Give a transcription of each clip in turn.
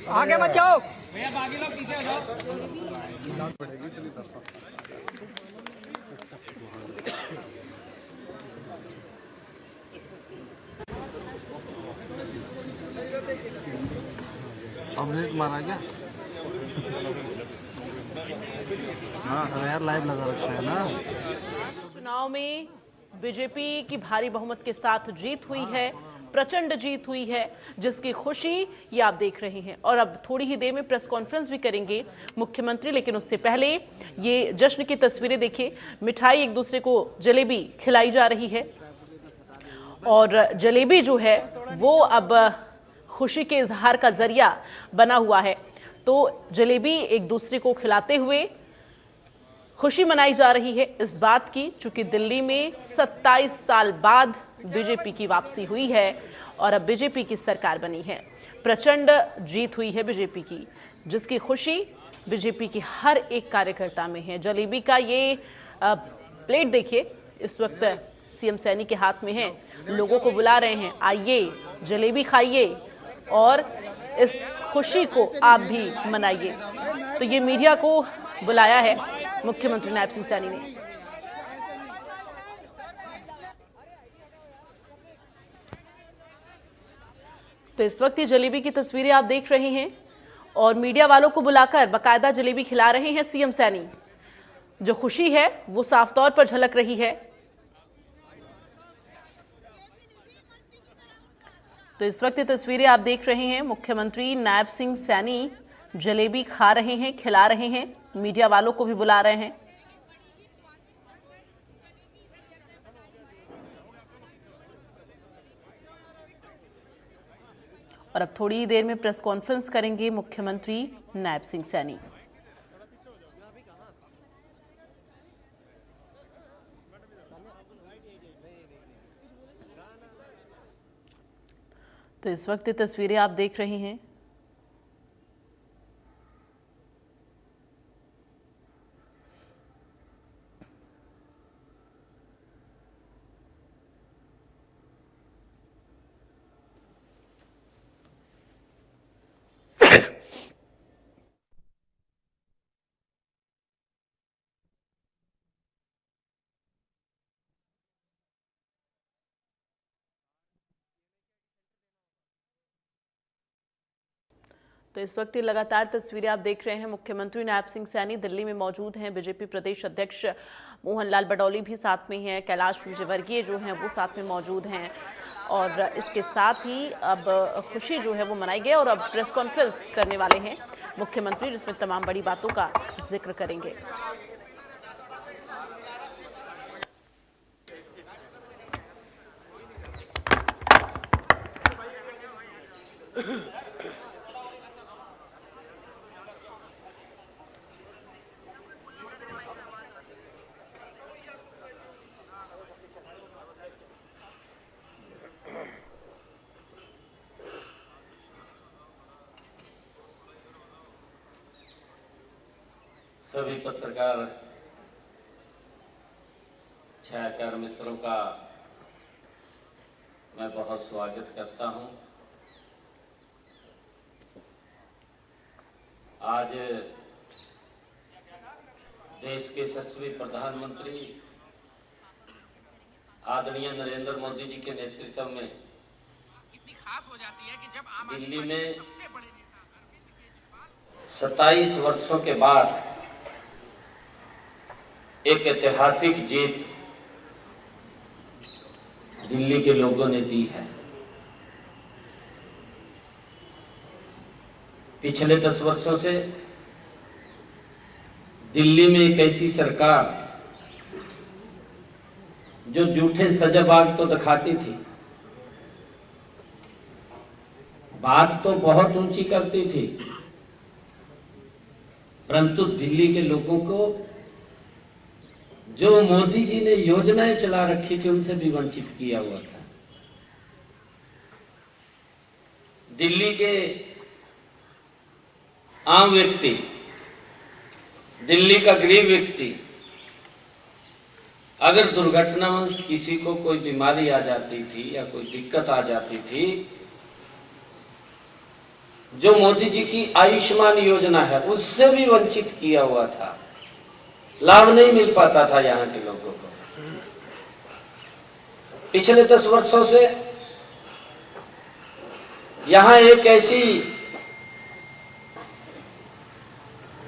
आगे मत जाओ भैया, बाकी लोग पीछे हो जाओ। अमृत मारा क्या? हाँ यार, लाइव लगा रखा है ना। चुनाव में बीजेपी की भारी बहुमत के साथ जीत हुई है, प्रचंड जीत हुई है, जिसकी खुशी ये आप देख रहे हैं। और अब थोड़ी ही देर में प्रेस कॉन्फ्रेंस भी करेंगे मुख्यमंत्री, लेकिन उससे पहले ये जश्न की तस्वीरें देखिए। मिठाई एक दूसरे को जलेबी खिलाई जा रही है और जलेबी जो है वो अब खुशी के इजहार का जरिया बना हुआ है। तो जलेबी एक दूसरे को खिलाते हुए खुशी मनाई जा रही है इस बात की, चूंकि दिल्ली में 27 साल बाद बीजेपी की वापसी हुई है और अब बीजेपी की सरकार बनी है। प्रचंड जीत हुई है बीजेपी की, जिसकी खुशी बीजेपी की हर एक कार्यकर्ता में है। जलेबी का ये प्लेट देखिए, इस वक्त सीएम सैनी के हाथ में है। लोगों को बुला रहे हैं, आइए जलेबी खाइए और इस खुशी को आप भी मनाइए। तो ये मीडिया को बुलाया है मुख्यमंत्री नायब सिंह सैनी ने। तो इस वक्त ये जलेबी की तस्वीरें आप देख रहे हैं और मीडिया वालों को बुलाकर बाकायदा जलेबी खिला रहे हैं सीएम सैनी। जो खुशी है वो साफ तौर पर झलक रही है। तो इस वक्त ये तस्वीरें आप देख रहे हैं, मुख्यमंत्री नायब सिंह सैनी जलेबी खा रहे हैं, खिला रहे हैं, मीडिया वालों को भी बुला रहे हैं। और अब थोड़ी ही देर में प्रेस कॉन्फ्रेंस करेंगे मुख्यमंत्री नायब सिंह सैनी। तो इस वक्त ये तस्वीरें आप देख रहे हैं। तो इस वक्त ये लगातार तस्वीरें आप देख रहे हैं। मुख्यमंत्री नायब सिंह सैनी दिल्ली में मौजूद हैं। बीजेपी प्रदेश अध्यक्ष मोहन लाल बडौली भी साथ में हैं। कैलाश विजयवर्गीय जो हैं वो साथ में मौजूद हैं और इसके साथ ही अब खुशी जो है वो मनाई गई और अब प्रेस कॉन्फ्रेंस करने वाले हैं मुख्यमंत्री, जिसमें तमाम बड़ी बातों का जिक्र करेंगे। सभी पत्रकार छायाकार मित्रों का मैं बहुत स्वागत करता हूं। आज देश के यशस्वी प्रधानमंत्री आदरणीय नरेंद्र मोदी जी के नेतृत्व में कितनी खास हो जाती है कि जब दिल्ली में 27 वर्षों के बाद एक ऐतिहासिक जीत दिल्ली के लोगों ने दी है। पिछले 10 वर्षों से दिल्ली में एक ऐसी सरकार जो झूठे सजाबाग तो दिखाती थी, बात तो बहुत ऊंची करती थी, परंतु दिल्ली के लोगों को जो मोदी जी ने योजनाएं चला रखी थी उनसे भी वंचित किया हुआ था। दिल्ली के आम व्यक्ति, दिल्ली का गरीब व्यक्ति अगर दुर्घटनावश किसी को कोई बीमारी आ जाती थी या कोई दिक्कत आ जाती थी, जो मोदी जी की आयुष्मान योजना है उससे भी वंचित किया हुआ था, लाभ नहीं मिल पाता था यहाँ के लोगों को। पिछले 10 वर्षों से यहाँ एक ऐसी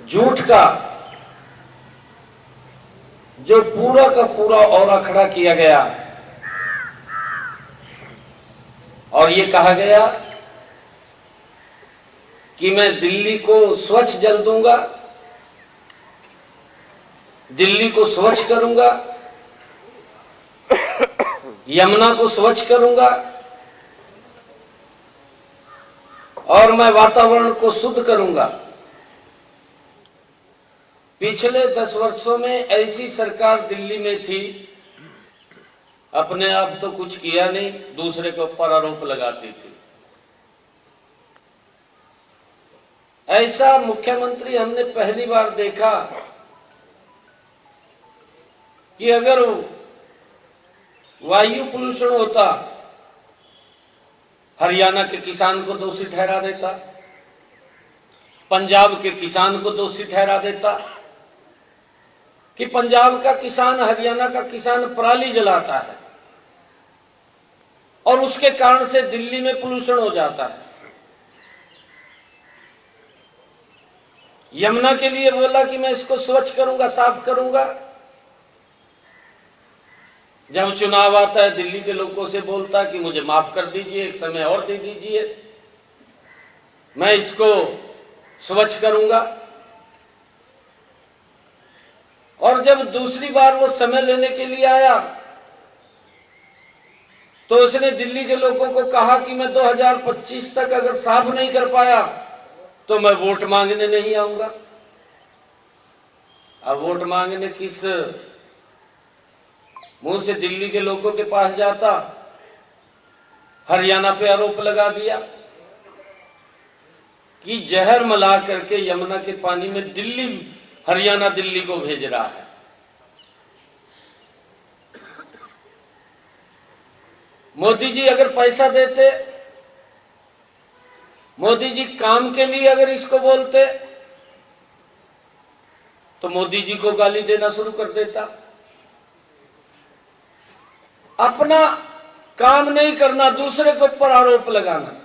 झूठ का जो पूरा का पूरा औरा खड़ा किया गया और ये कहा गया कि मैं दिल्ली को स्वच्छ जल दूंगा, दिल्ली को स्वच्छ करूंगा, यमुना को स्वच्छ करूंगा और मैं वातावरण को शुद्ध करूंगा। पिछले 10 वर्षों में ऐसी सरकार दिल्ली में थी, अपने आप तो कुछ किया नहीं, दूसरे के ऊपर आरोप लगाती थी। ऐसा मुख्यमंत्री हमने पहली बार देखा कि अगर वायु प्रदूषण होता, हरियाणा के किसान को दोषी ठहरा देता, पंजाब के किसान को दोषी ठहरा देता कि पंजाब का किसान, हरियाणा का किसान पराली जलाता है और उसके कारण से दिल्ली में पोल्यूशन हो जाता है। यमुना के लिए बोला कि मैं इसको स्वच्छ करूंगा, साफ करूंगा। जब चुनाव आता है दिल्ली के लोगों से बोलता कि मुझे माफ कर दीजिए, एक समय और दे दीजिए, मैं इसको स्वच्छ करूंगा। और जब दूसरी बार वो समय लेने के लिए आया तो उसने दिल्ली के लोगों को कहा कि मैं 2025 तक अगर साफ नहीं कर पाया तो मैं वोट मांगने नहीं आऊंगा। अब वोट मांगने किस मुंह से दिल्ली के लोगों के पास जाता? हरियाणा पे आरोप लगा दिया कि जहर मिला करके यमुना के पानी में हरियाणा दिल्ली को भेज रहा है। मोदी जी अगर पैसा देते, मोदी जी काम के लिए अगर इसको बोलते तो मोदी जी को गाली देना शुरू कर देता। अपना काम नहीं करना, दूसरे के ऊपर आरोप लगाना।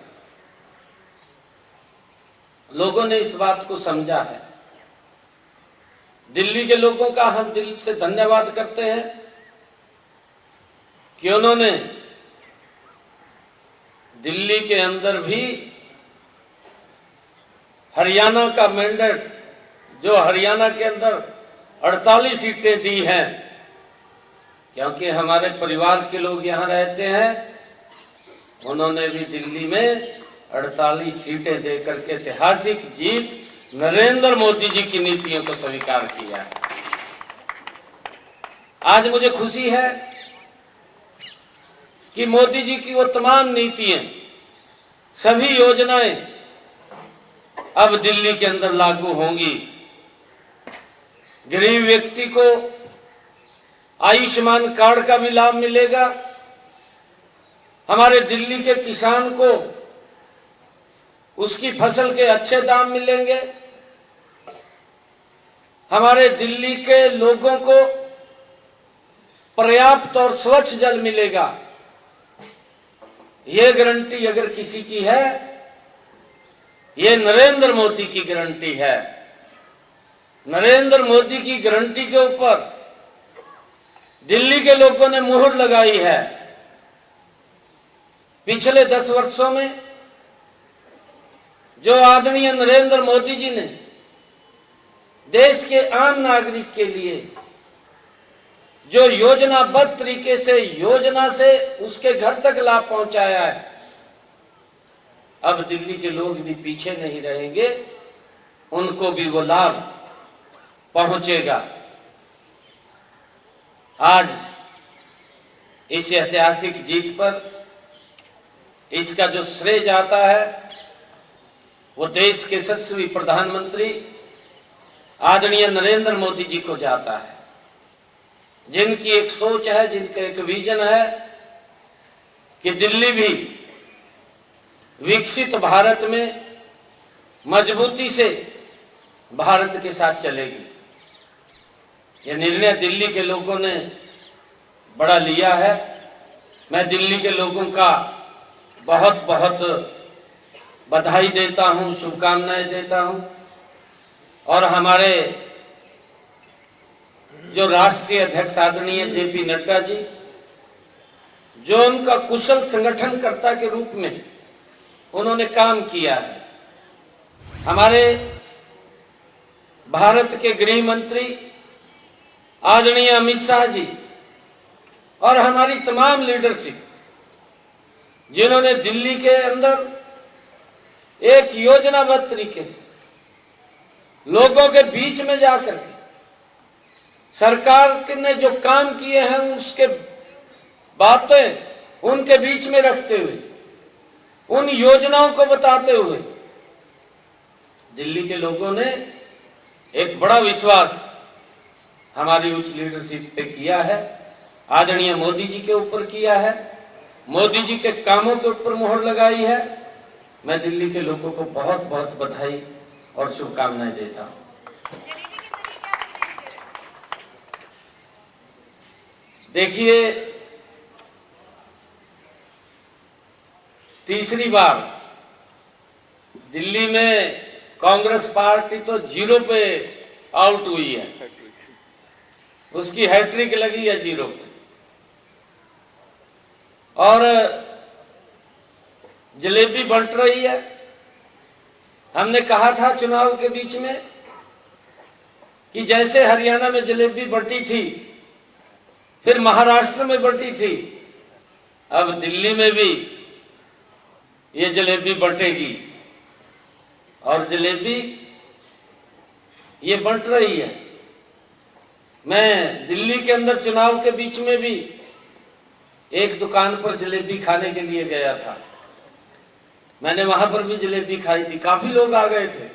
लोगों ने इस बात को समझा है। दिल्ली के लोगों का हम दिल से धन्यवाद करते हैं कि उन्होंने दिल्ली के अंदर भी हरियाणा का मैंडेट, जो हरियाणा के अंदर 48 सीटें दी हैं, क्योंकि हमारे परिवार के लोग यहां रहते हैं, उन्होंने भी दिल्ली में 48 सीटें देकर के ऐतिहासिक जीत नरेंद्र मोदी जी की नीतियों को स्वीकार किया है। आज मुझे खुशी है कि मोदी जी की वो तमाम नीतियां, सभी योजनाएं अब दिल्ली के अंदर लागू होंगी। गरीब व्यक्ति को आयुष्मान कार्ड का भी लाभ मिलेगा। हमारे दिल्ली के किसान को उसकी फसल के अच्छे दाम मिलेंगे। हमारे दिल्ली के लोगों को पर्याप्त और स्वच्छ जल मिलेगा। ये गारंटी अगर किसी की है, ये नरेंद्र मोदी की गारंटी है। नरेंद्र मोदी की गारंटी के ऊपर दिल्ली के लोगों ने मुहर लगाई है। पिछले 10 वर्षों में जो आदरणीय नरेंद्र मोदी जी ने देश के आम नागरिक के लिए जो योजनाबद्ध तरीके से योजना से उसके घर तक लाभ पहुंचाया है, अब दिल्ली के लोग भी पीछे नहीं रहेंगे, उनको भी वो लाभ पहुंचेगा। आज इस ऐतिहासिक जीत पर इसका जो श्रेय जाता है वो देश के यशस्वी प्रधानमंत्री आदरणीय नरेंद्र मोदी जी को जाता है। जिनकी एक सोच है, जिनका एक विजन है कि दिल्ली भी विकसित भारत में मजबूती से भारत के साथ चलेगी। यह निर्णय दिल्ली के लोगों ने बड़ा लिया है। मैं दिल्ली के लोगों का बहुत बहुत बधाई देता हूं, शुभकामनाएं देता हूं। और हमारे जो राष्ट्रीय अध्यक्ष आदरणीय जेपी नड्डा जी, जो उनका कुशल संगठनकर्ता के रूप में उन्होंने काम किया है, हमारे भारत के गृह मंत्री आदरणीय अमित शाह जी और हमारी तमाम लीडरशिप, जिन्होंने दिल्ली के अंदर एक योजनाबद्ध तरीके से लोगों के बीच में जाकर के सरकार ने जो काम किए हैं उसके बातें उनके बीच में रखते हुए, उन योजनाओं को बताते हुए दिल्ली के लोगों ने एक बड़ा विश्वास हमारी उच्च लीडरशिप पे किया है। आदरणीय मोदी जी के ऊपर किया है, मोदी जी के कामों के ऊपर मोहर लगाई है। मैं दिल्ली के लोगों को बहुत बहुत बधाई और शुभकामनाएं देता हूं। देखिए, तीसरी बार दिल्ली में कांग्रेस पार्टी तो 0 पे आउट हुई है, उसकी हैट्रिक लगी है 0 पे। और जलेबी बंट रही है। हमने कहा था चुनाव के बीच में कि जैसे हरियाणा में जलेबी बंटी थी, फिर महाराष्ट्र में बंटी थी, अब दिल्ली में भी ये जलेबी बंटेगी। और जलेबी ये बंट रही है। मैं दिल्ली के अंदर चुनाव के बीच में भी एक दुकान पर जलेबी खाने के लिए गया था। मैंने वहां पर भी जलेबी खाई थी। काफी लोग आ गए थे,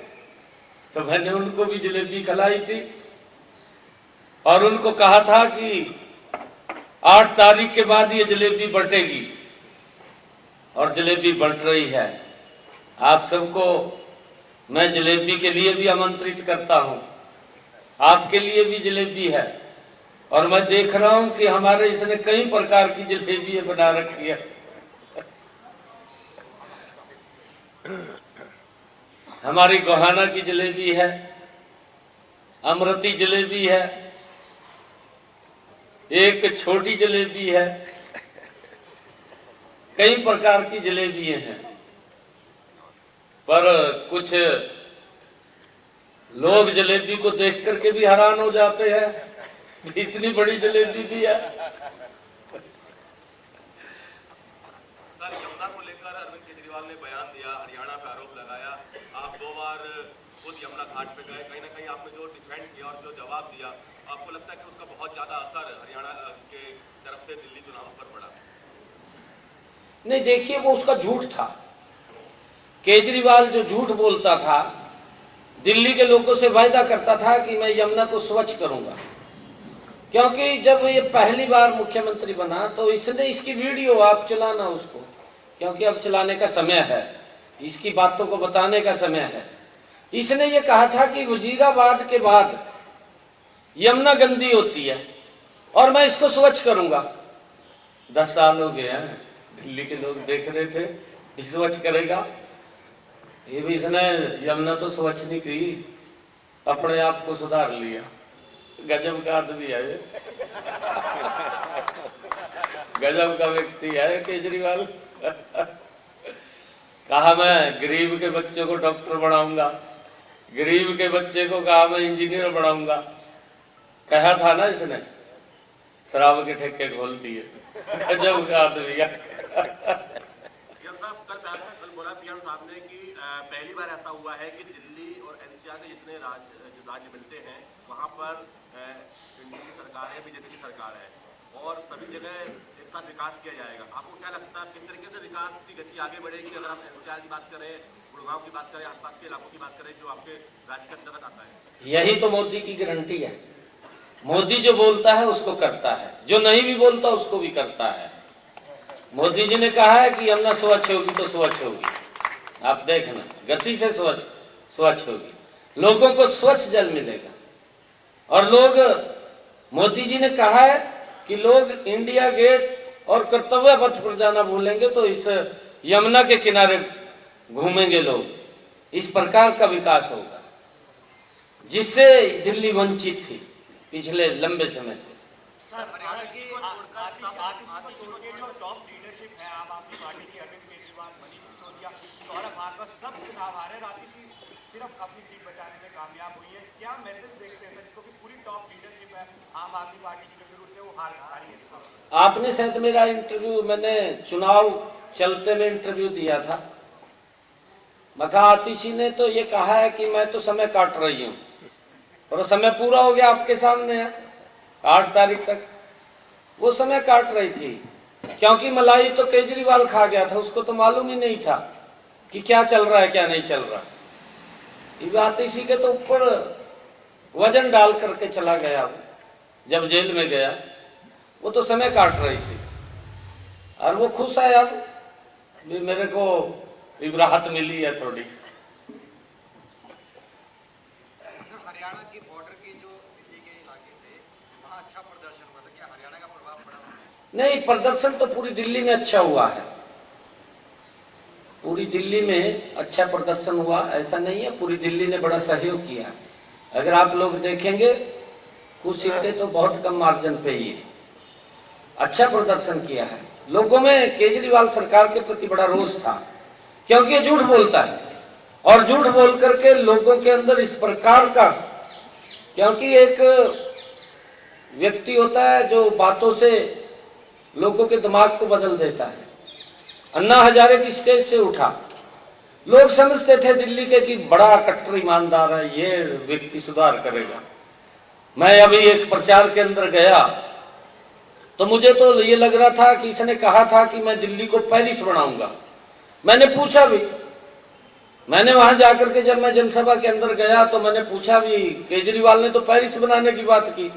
तो मैंने उनको भी जलेबी खिलाई थी और उनको कहा था कि 8 तारीख के बाद ये जलेबी बंटेगी। और जलेबी बंट रही है। आप सबको मैं जलेबी के लिए भी आमंत्रित करता हूं। आपके लिए भी जलेबी है। और मैं देख रहा हूं कि हमारे इसने कई प्रकार की जलेबी बना रखी है। हमारी गोहाना की जलेबी है, अमृती जलेबी है, एक छोटी जलेबी है, कई प्रकार की जलेबियां हैं। पर कुछ लोग जलेबी को देख करके भी हैरान हो जाते हैं, इतनी बड़ी जलेबी भी है। सर, यमुना को लेकर अरविंद केजरीवाल ने बयान दिया, हरियाणा पे आरोप लगाया। आप 2 बार खुद यमुना घाट पे गए, कहीं ना कहीं आपने जो डिफेंड किया और जो जवाब दिया, आपको लगता है कि उसका बहुत ज्यादा असर हरियाणा के तरफ से दिल्ली चुनाव पर पड़ा? नहीं, देखिए, वो उसका झूठ था। केजरीवाल जो झूठ बोलता था, दिल्ली के लोगों से वायदा करता था कि मैं यमुना को स्वच्छ करूंगा, क्योंकि जब ये पहली बार मुख्यमंत्री बना तो इसने इसकी वीडियो आप चलाना उसको, क्योंकि अब चलाने का समय है, इसकी बातों को बताने का समय है। इसने ये कहा था कि वजीराबाद के बाद यमुना गंदी होती है और मैं इसको स्वच्छ करूंगा। 10 साल हो गए हैं, दिल्ली के लोग देख रहे थे स्वच्छ करेगा। ये भी इसने यमुना तो स्वच्छ नहीं की, अपने आप को सुधार लिया। गजब का आदमी है ये, गजब का व्यक्ति है केजरीवाल। कहा मैं गरीब के बच्चे को डॉक्टर बनाऊंगा, गरीब के बच्चे को कहा मैं इंजीनियर बनाऊंगा। कहा था ना इसने, शराब के ठेके खोल दिए। गजब का आदमी है। कल बोला पीएम साहब ने कि पहली बार ऐसा हुआ है कि दिल्ली और एनसीआर के जितने राज्य मिलते हैं वहां पर इंडिया की सरकार है, बीजेपी की सरकार है और सभी जगह एक साथ विकास किया जाएगा। आपको क्या लगता है किस तरीके से विकास की गति आगे बढ़ेगी? अगर हम एनसीआर की बात करें, गुड़गांव की बात करें, आसपास के इलाकों की बात करें जो आपके राज्य के अंतर्गत आता है। यही तो मोदी की गारंटी है। मोदी जो बोलता है उसको करता है, जो नहीं भी बोलता उसको भी करता है। मोदी जी ने कहा है कि यमुना स्वच्छ होगी तो स्वच्छ होगी, आप देखना गति से स्वच्छ होगी, लोगों को स्वच्छ जल मिलेगा। और लोग, मोदी जी ने कहा है कि लोग इंडिया गेट और कर्तव्य पथ पर जाना भूलेंगे तो इस यमुना के किनारे घूमेंगे लोग। इस प्रकार का विकास होगा जिससे दिल्ली वंचित थी पिछले लंबे समय से। हरियाणा की जो टॉप लीडरशिप है आम आदमी पार्टी की, अरविंद केजरीवाल, मनीष सिसोदिया, सौरभ भागवत, सब चुनाव हारे, रातीसी सिर्फ अपनी सीट बचाने में कामयाब हुई है। क्या मैसेज देखते हैं सर, जिसको कि पूरी टॉप लीडरशिप है आम आदमी पार्टी की, शुरू से वो हार रही है? आपने शायद मेरा इंटरव्यू, मैंने चुनाव चलते में इंटरव्यू दिया था। मखा आतिशी ने तो ये कहा है कि मैं तो समय काट रही हूँ, और समय पूरा हो गया, आपके सामने है। 8 तारीख तक वो समय काट रही थी, क्योंकि मलाई तो केजरीवाल खा गया था, उसको तो मालूम ही नहीं था कि क्या चल रहा है क्या नहीं चल रहा। ये आतिशी के तो ऊपर वजन डाल करके चला गया, जब जेल में गया वो तो समय काट रही थी, और वो खुश है। अब भी मेरे को राहत मिली है थोड़ी। हरियाणा की बॉर्डर के जो दिल्ली के इलाके थे वहाँ अच्छा प्रदर्शन हुआ था, क्या हरियाणा का प्रभाव पड़ा? नहीं, प्रदर्शन तो पूरी दिल्ली में अच्छा हुआ है, पूरी दिल्ली में अच्छा प्रदर्शन हुआ, ऐसा नहीं है। पूरी दिल्ली ने बड़ा सहयोग किया। अगर आप लोग देखेंगे कुछ सीटें तो बहुत कम मार्जिन पे ही अच्छा प्रदर्शन किया है। लोगों में केजरीवाल सरकार के प्रति बड़ा रोष था, क्योंकि ये झूठ बोलता है, और झूठ बोल करके लोगों के अंदर इस प्रकार का, क्योंकि एक व्यक्ति होता है जो बातों से लोगों के दिमाग को बदल देता है। अन्ना हजारे की स्टेज से उठा, लोग समझते थे दिल्ली के कि बड़ा कट्टर ईमानदार है, ये व्यक्ति सुधार करेगा। मैं अभी एक प्रचार के अंदर गया तो मुझे तो ये लग रहा था कि इसने कहा था कि मैं दिल्ली को पेरिस बनाऊंगा। मैंने पूछा भी, मैंने वहां जाकर के, जब मैं जनसभा के अंदर गया तो मैंने पूछा भी, केजरीवाल ने तो पेरिस बनाने की बात की,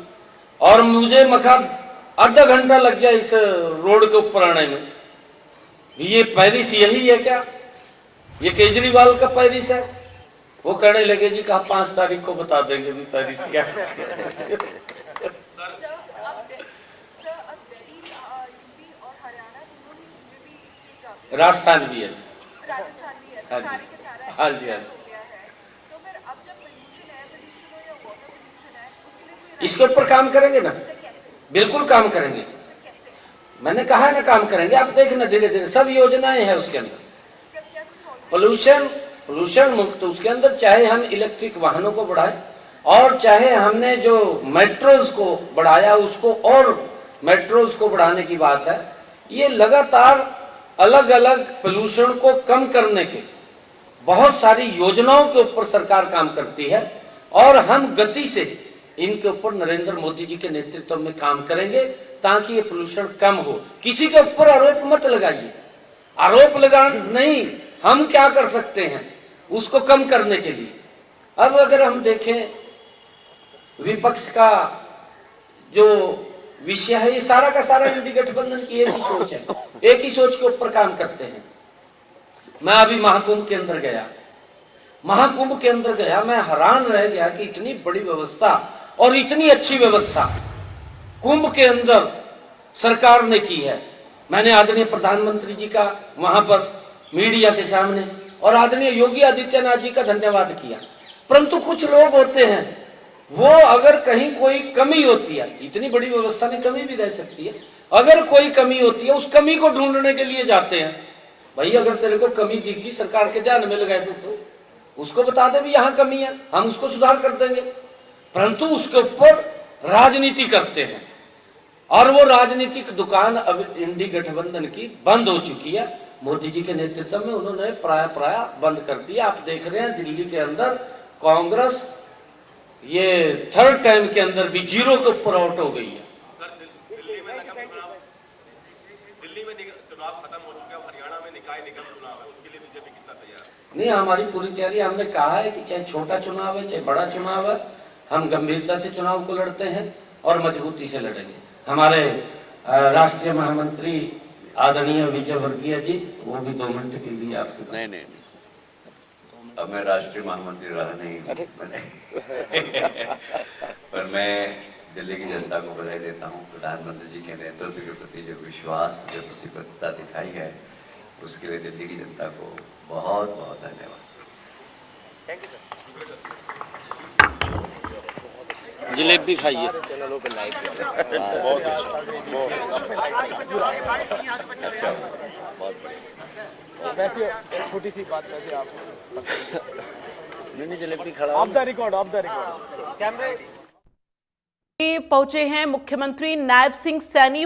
और मुझे मखा आधा घंटा लग गया इस रोड के ऊपर आने में। ये पेरिस यही है क्या? ये केजरीवाल का पेरिस है? वो कहने लगे जी कहा 5 तारीख को बता देंगे भी पेरिस क्या है। राजस्थान भी है, हाँ जी, हाँ जी, हाँ जी। इसके ऊपर काम करेंगे ना, बिल्कुल काम करेंगे। मैंने कहा है ना काम करेंगे, आप देखना धीरे धीरे सब योजनाएं हैं उसके अंदर। पोल्यूशन मुक्त, उसके अंदर चाहे हम इलेक्ट्रिक वाहनों को बढ़ाएं, और चाहे हमने जो मेट्रोज को बढ़ाया उसको, और मेट्रोज को बढ़ाने की बात है। ये लगातार अलग अलग पोल्यूशन को कम करने के बहुत सारी योजनाओं के ऊपर सरकार काम करती है, और हम गति से इनके ऊपर नरेंद्र मोदी जी के नेतृत्व में काम करेंगे ताकि ये पोल्यूशन कम हो। किसी के ऊपर आरोप मत लगाइए, आरोप लगा नहीं, हम क्या कर सकते हैं उसको कम करने के लिए। अब अगर हम देखें विपक्ष का जो विषय है, ये सारा का सारा इंडी गठबंधन की एक ही सोच है, एक ही सोच के ऊपर काम करते हैं। मैं अभी महाकुंभ के अंदर गया, महाकुंभ के अंदर गया, मैं हैरान रह गया कि इतनी बड़ी व्यवस्था और इतनी अच्छी व्यवस्था कुंभ के अंदर सरकार ने की है। मैंने आदरणीय प्रधानमंत्री जी का वहां पर मीडिया के सामने और आदरणीय योगी आदित्यनाथ जी का धन्यवाद किया। परंतु कुछ लोग होते हैं, वो अगर कहीं कोई कमी होती है, इतनी बड़ी व्यवस्था में कमी भी रह सकती है, अगर कोई कमी होती है उस कमी को ढूंढने के लिए जाते हैं। भाई अगर तेरे को कमी दिखी, सरकार के ध्यान में लगाए तो उसको बता दे भी यहाँ कमी है, हम उसको सुधार कर देंगे। परंतु उसके ऊपर राजनीति करते हैं, और वो राजनीतिक दुकान अब इंडी गठबंधन की बंद हो चुकी है। मोदी जी के नेतृत्व में उन्होंने प्राय बंद कर दिया। आप देख रहे हैं दिल्ली के अंदर कांग्रेस ये 3rd टाइम के अंदर भी 0 के ऊपर आउट हो गई है। दिल्ली में चुनाव खत्म हो चुका है, हरियाणा में निकाय निगम चुनाव है, उसके लिए बीजेपी कितना तैयार है? नहीं, हमारी पूरी तैयारी। हमने कहा है कि चाहे छोटा चुनाव है चाहे बड़ा चुनाव है, हम गंभीरता से चुनाव को लड़ते हैं। और मजबूती से लड़ेंगे। हमारे राष्ट्रीय महामंत्री आदरणीय विजय वर्गीय जी, वो भी 2 मिनट के लिए आपसे। नहीं, अब मैं राष्ट्रीय महामंत्री रहा नहीं पर मैं दिल्ली की जनता को बधाई देता हूँ। प्रधानमंत्री जी के नेतृत्व के प्रति जो विश्वास, जो प्रतिबद्धता दिखाई है, उसके लिए दिल्ली की जनता को बहुत बहुत धन्यवाद। जलेबी खाइए। वैसे छोटी सी बात, वैसे आप जलेबी खड़ा ऑफ द रिकॉर्ड कैमरे पहुंचे हैं मुख्यमंत्री नायब सिंह सैनी।